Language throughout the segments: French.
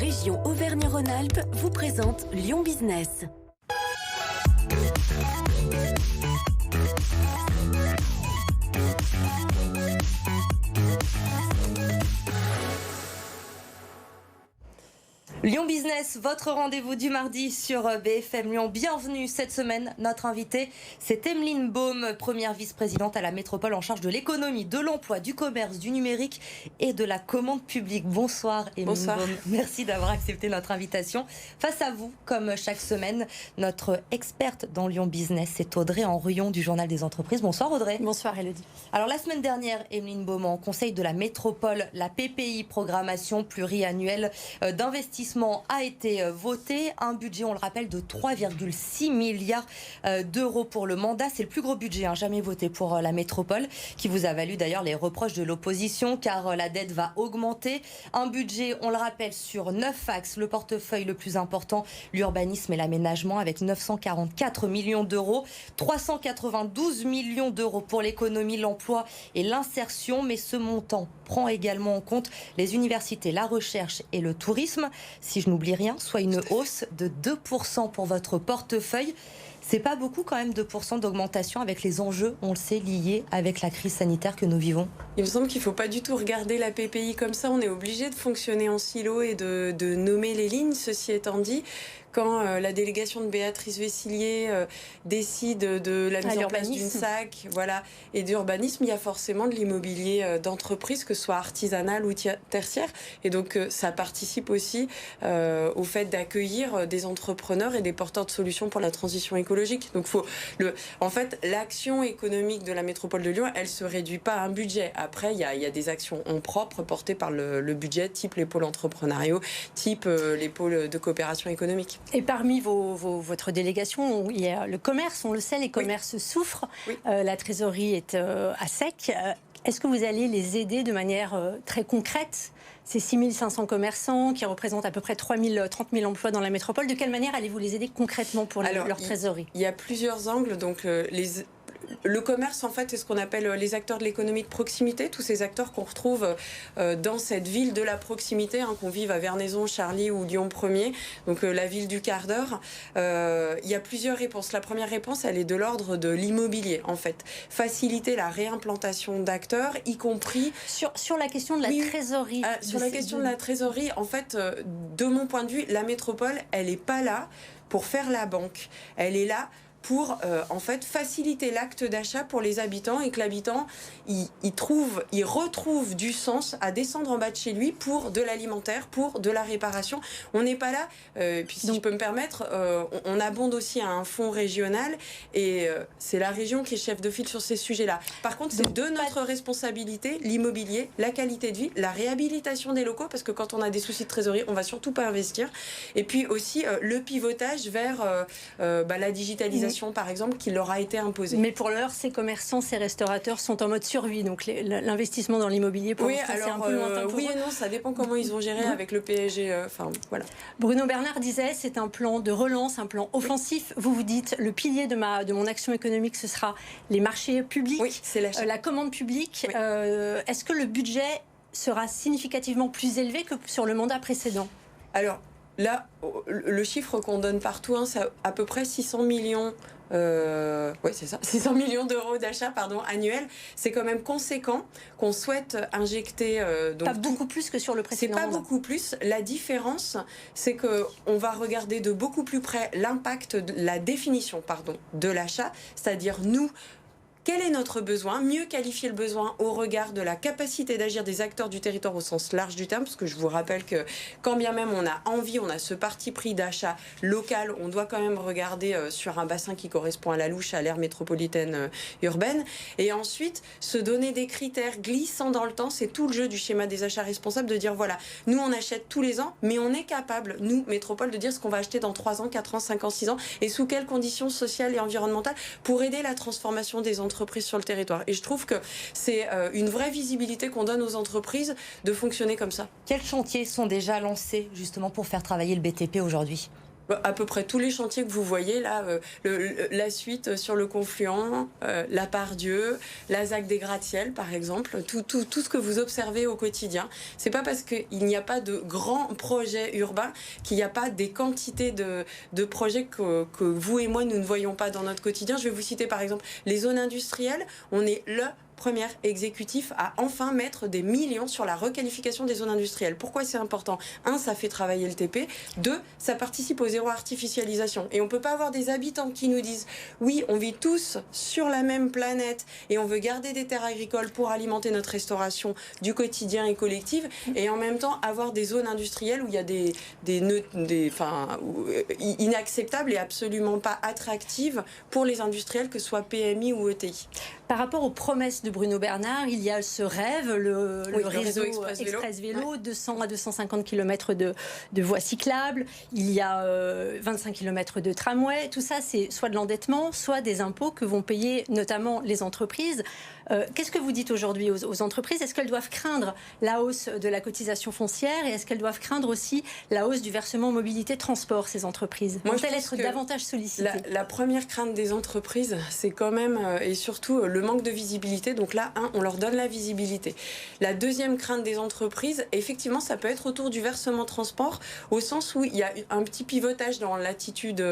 région Auvergne-Rhône-Alpes vous présente Lyon Business. Lyon Business, votre rendez-vous du mardi sur BFM Lyon. Bienvenue cette semaine. Notre invitée, c'est Emeline Baume, première vice-présidente à la métropole en charge de l'économie, de l'emploi, du commerce, du numérique et de la commande publique. Bonsoir Emeline Baume. Merci d'avoir accepté notre invitation. Face à vous, comme chaque semaine, notre experte dans Lyon Business, c'est Audrey Henrion du Journal des Entreprises. Bonsoir Audrey. Bonsoir Elodie. Alors la semaine dernière, Emeline Baume, en conseil de la métropole, la PPI, programmation pluriannuelle d'investissement, a été voté. Un budget, on le rappelle, de 3,6 milliards d'euros pour le mandat. C'est le plus gros budget jamais voté pour la métropole, qui vous a valu d'ailleurs les reproches de l'opposition, car la dette va augmenter. Un budget, on le rappelle, sur 9 axes. Le portefeuille le plus important, l'urbanisme et l'aménagement, avec 944 millions d'euros. 392 millions d'euros pour l'économie, l'emploi et l'insertion. Mais ce montant prend également en compte les universités, la recherche et le tourisme. Si je n'oublie rien, soit une hausse de 2% pour votre portefeuille. C'est pas beaucoup quand même, 2% d'augmentation avec les enjeux, on le sait, liés avec la crise sanitaire que nous vivons. Il me semble qu'il ne faut pas du tout regarder la PPI comme ça. On est obligé de fonctionner en silo et de nommer les lignes. Ceci étant dit, quand la délégation de Béatrice Vessillier décide de la mise en place d'une SAC, voilà, et d'urbanisme, il y a forcément de l'immobilier d'entreprise, que ce soit artisanal ou tertiaire. Et donc ça participe aussi au fait d'accueillir des entrepreneurs et des porteurs de solutions pour la transition écologique. Donc en fait, l'action économique de la métropole de Lyon, elle ne se réduit pas à un budget. Après, il y a des actions en propre portées par le budget, type les pôles entrepreneuriaux, type les pôles de coopération économique. Et parmi votre délégation, il y a le commerce, on le sait, les commerces souffrent, la trésorerie est à sec. Est-ce que vous allez les aider de manière très concrète, ces 6500 commerçants qui représentent à peu près 30 000 emplois dans la métropole? De quelle manière allez-vous les aider concrètement pour leur trésorerie? Il y a plusieurs angles. Donc, le commerce, en fait, c'est ce qu'on appelle les acteurs de l'économie de proximité, tous ces acteurs qu'on retrouve dans cette ville de la proximité, qu'on vive à Vernaison, Charly ou Lyon 1er, donc la ville du quart d'heure. Il y a plusieurs réponses. La première réponse, elle est de l'ordre de l'immobilier, en fait. Faciliter la réimplantation d'acteurs, y compris... Sur la question de la trésorerie. Sur la question de la trésorerie, en fait, de mon point de vue, la métropole, elle n'est pas là pour faire la banque. Elle est là pour en fait faciliter l'acte d'achat pour les habitants et que l'habitant il retrouve du sens à descendre en bas de chez lui pour de l'alimentaire, pour de la réparation. On n'est pas là, puis si je peux me permettre, on abonde aussi à un fonds régional et c'est la région qui est chef de file sur ces sujets-là. Par contre, c'est de notre responsabilité, l'immobilier, la qualité de vie, la réhabilitation des locaux, parce que quand on a des soucis de trésorerie, on ne va surtout pas investir. Et puis aussi le pivotage vers la digitalisation, par exemple, qui leur a été imposée. Mais pour l'heure, ces commerçants, ces restaurateurs sont en mode survie. Donc l'investissement dans l'immobilier, pour l'instant, c'est un peu lointain pour eux. Oui et non, ça dépend comment ils ont géré avec le PSG. Voilà. Bruno Bernard disait, c'est un plan de relance, un plan offensif. Vous dites, le pilier de mon action économique, ce sera les marchés publics, la commande publique. Est-ce que le budget sera significativement plus élevé que sur le mandat précédent? Alors, là, le chiffre qu'on donne partout, c'est à peu près 600 millions. C'est ça, 600 millions d'euros d'achat annuels. C'est quand même conséquent qu'on souhaite injecter. Pas beaucoup plus que sur le précédent. C'est pas beaucoup plus. La différence, c'est qu'on va regarder de beaucoup plus près l'impact, la définition de l'achat, c'est-à-dire nous. Quel est notre besoin? Mieux qualifier le besoin au regard de la capacité d'agir des acteurs du territoire au sens large du terme, parce que je vous rappelle que quand bien même on a envie, on a ce parti pris d'achat local, on doit quand même regarder sur un bassin qui correspond à la louche, à l'aire métropolitaine urbaine. Et ensuite, se donner des critères glissants dans le temps, c'est tout le jeu du schéma des achats responsables, de dire voilà, nous on achète tous les ans, mais on est capable, nous, métropole, de dire ce qu'on va acheter dans 3 ans, 4 ans, 5 ans, 6 ans, et sous quelles conditions sociales et environnementales, pour aider la transformation des entreprises sur le territoire. Et je trouve que c'est une vraie visibilité qu'on donne aux entreprises de fonctionner comme ça. Quels chantiers sont déjà lancés justement pour faire travailler le BTP aujourd'hui? À peu près tous les chantiers que vous voyez là, la suite sur le Confluent, la Part-Dieu, la ZAC des Gratte-Ciel par exemple, tout ce que vous observez au quotidien. C'est pas parce qu'il n'y a pas de grands projets urbains qu'il n'y a pas des quantités de projets que vous et moi nous ne voyons pas dans notre quotidien. Je vais vous citer par exemple les zones industrielles. On est le premier exécutif à enfin mettre des millions sur la requalification des zones industrielles. Pourquoi c'est important ? 1, ça fait travailler le TP. 2, ça participe au zéro artificialisation. Et on ne peut pas avoir des habitants qui nous disent « Oui, on vit tous sur la même planète et on veut garder des terres agricoles pour alimenter notre restauration du quotidien et collective. » Et en même temps, avoir des zones industrielles où il y a inacceptables et absolument pas attractives pour les industriels, que ce soit PMI ou ETI. Par rapport aux promesses de Bruno Bernard, il y a ce rêve, le réseau Express Vélo, 200 à 250 km de voies cyclables, il y a 25 km de tramway. Tout ça, c'est soit de l'endettement, soit des impôts que vont payer notamment les entreprises. Qu'est-ce que vous dites aujourd'hui aux entreprises ? Est-ce qu'elles doivent craindre la hausse de la cotisation foncière et est-ce qu'elles doivent craindre aussi la hausse du versement mobilité transport, ces entreprises ? Vont-elles être davantage sollicitées ? La première crainte des entreprises, c'est quand même, et surtout le manque de visibilité. Donc là, on leur donne la visibilité. La deuxième crainte des entreprises, effectivement, ça peut être autour du versement transport, au sens où il y a un petit pivotage dans l'attitude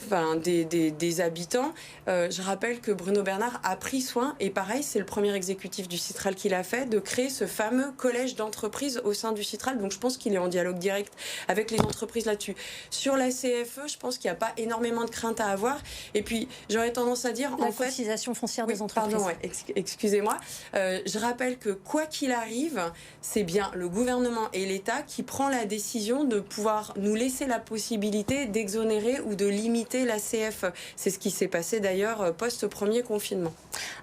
des habitants. Je rappelle que Bruno Bernard a pris soin, et pareil, c'est le premier exécutif du Citral qui l'a fait, de créer ce fameux collège d'entreprises au sein du Citral. Donc je pense qu'il est en dialogue direct avec les entreprises là-dessus. Sur la CFE, je pense qu'il n'y a pas énormément de crainte à avoir. Et puis, j'aurais tendance à dire... La cotisation foncière des entreprises. Pardon, excusez-moi. Je rappelle que quoi qu'il arrive, c'est bien le gouvernement et l'État qui prend la décision de pouvoir nous laisser la possibilité d'exonérer ou de limiter la CFE. C'est ce qui s'est passé d'ailleurs post-premier confinement.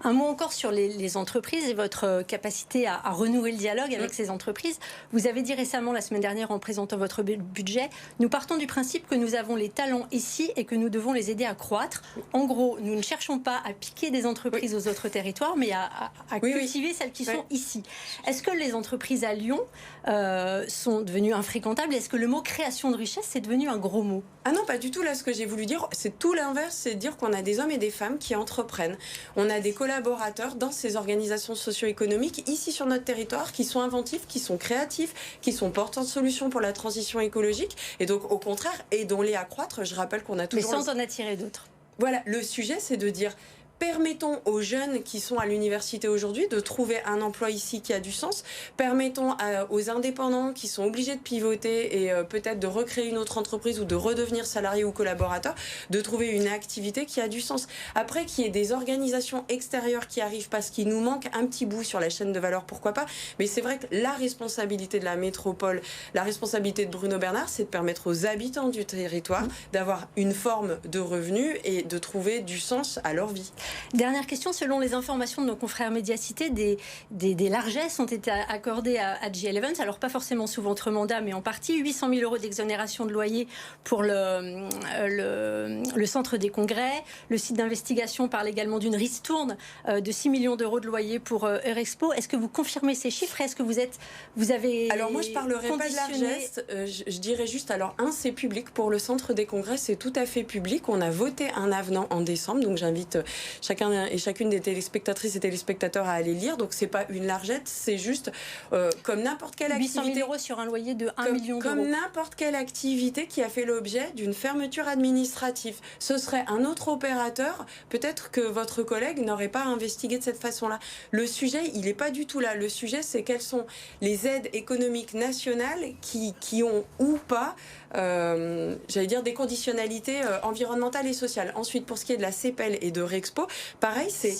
Un mot encore sur les entreprises et votre capacité à renouer le dialogue avec ces entreprises. Vous avez dit récemment, la semaine dernière, en présentant votre budget, nous partons du principe que nous avons les talents ici et que nous devons les aider à croître. En gros, nous ne cherchons pas à piquer des entreprises aux autres territoires, mais à cultiver celles qui sont ici. Est-ce que les entreprises à Lyon sont devenues infréquentables? Est-ce que le mot création de richesse, c'est devenu un gros mot? Ah non, pas du tout. Là, ce que j'ai voulu dire, c'est tout l'inverse, c'est dire qu'on a des hommes et des femmes qui entreprennent. On a des collaborateurs dans ces organisations socio-économiques, ici sur notre territoire, qui sont inventifs, qui sont créatifs, qui sont porteurs de solutions pour la transition écologique. Et donc, au contraire, aidons-les à croître. Je rappelle qu'on a toujours... Mais sans en attirer d'autres. Voilà, le sujet, c'est de dire... Permettons aux jeunes qui sont à l'université aujourd'hui de trouver un emploi ici qui a du sens. Permettons aux indépendants qui sont obligés de pivoter et peut-être de recréer une autre entreprise ou de redevenir salariés ou collaborateurs, de trouver une activité qui a du sens. Après, qu'il y ait des organisations extérieures qui arrivent parce qu'il nous manque un petit bout sur la chaîne de valeur, pourquoi pas. Mais c'est vrai que la responsabilité de la métropole, la responsabilité de Bruno Bernard, c'est de permettre aux habitants du territoire d'avoir une forme de revenu et de trouver du sens à leur vie. Dernière question, selon les informations de nos confrères Médiacité, des largesses ont été accordées à GL Events, alors pas forcément sous votre mandat, mais en partie, 800 000 € d'exonération de loyer pour le centre des congrès. Le site d'investigation parle également d'une ristourne de 6 millions d'euros de loyer pour Eurexpo. Est-ce que vous confirmez ces chiffres? Est-ce que vous avez Alors moi, je ne parlerai pas de largesse, je dirais juste, alors c'est public, pour le centre des congrès, c'est tout à fait public. On a voté un avenant en décembre, donc j'invite chacun et chacune des téléspectatrices et téléspectateurs à aller lire. Donc c'est pas une largette, c'est juste comme n'importe quelle activité. 800 000 € sur un loyer de 1 million d'euros. Comme n'importe quelle activité qui a fait l'objet d'une fermeture administrative. Ce serait un autre opérateur, peut-être que votre collègue n'aurait pas investigué de cette façon-là. Le sujet, il n'est pas du tout là. Le sujet, c'est quelles sont les aides économiques nationales qui ont ou pas j'allais dire des conditionnalités environnementales et sociales. Ensuite, pour ce qui est de la CEPEL et de Rexpo, pareil, c'est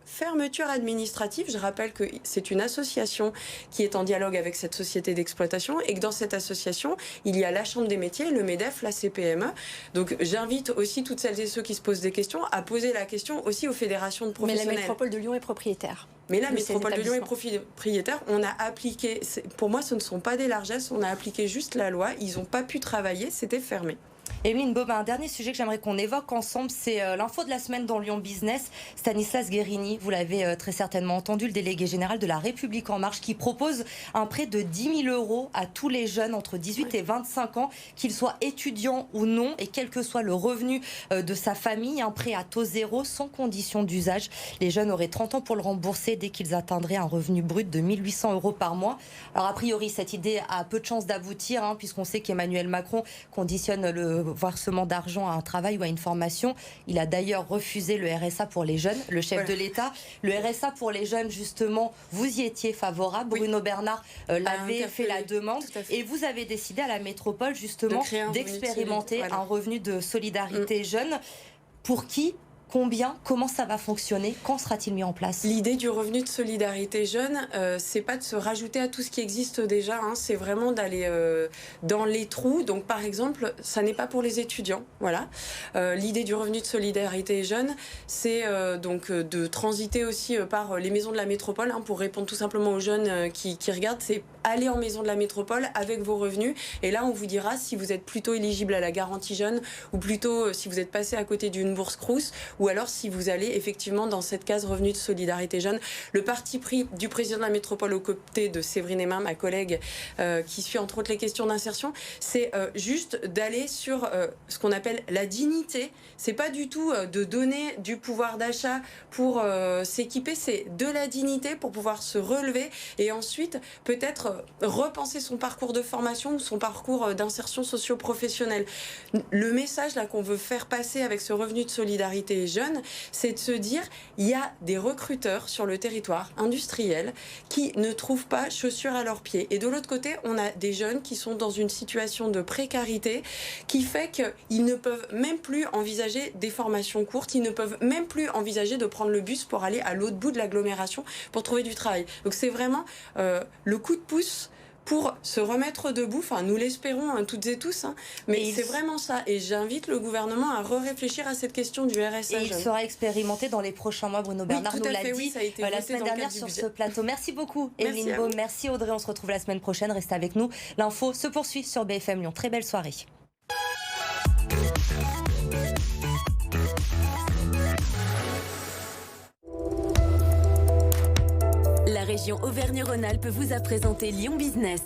fermeture administrative. Je rappelle que c'est une association qui est en dialogue avec cette société d'exploitation et que dans cette association, il y a la Chambre des métiers, le MEDEF, la CPME. Donc j'invite aussi toutes celles et ceux qui se posent des questions à poser la question aussi aux fédérations de professionnels. Mais la métropole de Lyon est propriétaire. Mais la métropole de Lyon est propriétaire. On a appliqué, pour moi ce ne sont pas des largesses, on a appliqué juste la loi, ils n'ont pas pu travailler, c'était fermé. Evelyne Bobin, un dernier sujet que j'aimerais qu'on évoque ensemble, c'est l'info de la semaine dans Lyon Business. Stanislas Guérini, vous l'avez très certainement entendu, le délégué général de La République En Marche, qui propose un prêt de 10 000 € à tous les jeunes entre 18 et 25 ans, qu'ils soient étudiants ou non, et quel que soit le revenu de sa famille, un prêt à taux zéro, sans condition d'usage. Les jeunes auraient 30 ans pour le rembourser dès qu'ils atteindraient un revenu brut de 1 800 € par mois. Alors a priori, cette idée a peu de chances d'aboutir, puisqu'on sait qu'Emmanuel Macron conditionne le versement d'argent à un travail ou à une formation. Il a d'ailleurs refusé le RSA pour les jeunes, le chef de l'État. Le RSA pour les jeunes, justement, vous y étiez favorable. Oui. Bruno Bernard l'avait fait la demande. Et vous avez décidé à la métropole, justement, d'expérimenter un revenu de solidarité jeune. Pour qui ? Combien ? Comment ça va fonctionner ? Quand sera-t-il mis en place ? L'idée du revenu de solidarité jeune, c'est pas de se rajouter à tout ce qui existe déjà, c'est vraiment d'aller dans les trous. Donc par exemple, ça n'est pas pour les étudiants. Voilà. L'idée du revenu de solidarité jeune, c'est donc de transiter aussi par les maisons de la métropole, pour répondre tout simplement aux jeunes qui regardent. C'est aller en maison de la métropole avec vos revenus. Et là, on vous dira si vous êtes plutôt éligible à la garantie jeune ou plutôt si vous êtes passé à côté d'une bourse Crous, ou alors si vous allez effectivement dans cette case revenu de solidarité jeune. Le parti pris du président de la métropole aux côtés de Séverine Hemin, ma collègue, qui suit entre autres les questions d'insertion, c'est juste d'aller sur ce qu'on appelle la dignité. C'est pas du tout de donner du pouvoir d'achat pour s'équiper, c'est de la dignité pour pouvoir se relever et ensuite peut-être repenser son parcours de formation ou son parcours d'insertion socio-professionnelle. Le message là qu'on veut faire passer avec ce revenu de solidarité jeune, c'est de se dire il y a des recruteurs sur le territoire industriel qui ne trouvent pas chaussures à leurs pieds. Et de l'autre côté, on a des jeunes qui sont dans une situation de précarité qui fait qu'ils ne peuvent même plus envisager des formations courtes, ils ne peuvent même plus envisager de prendre le bus pour aller à l'autre bout de l'agglomération pour trouver du travail. Donc c'est vraiment le coup de pouce pour se remettre debout, nous l'espérons toutes et tous, mais c'est vraiment ça. Et j'invite le gouvernement à réfléchir à cette question du RSA. Et il sera expérimenté dans les prochains mois, Bruno Bernard nous l'a dit la semaine dernière sur ce plateau. Merci beaucoup, Evelyne Baume. Merci Audrey, on se retrouve la semaine prochaine, restez avec nous. L'info se poursuit sur BFM Lyon. Très belle soirée. La région Auvergne-Rhône-Alpes vous a présenté Lyon Business.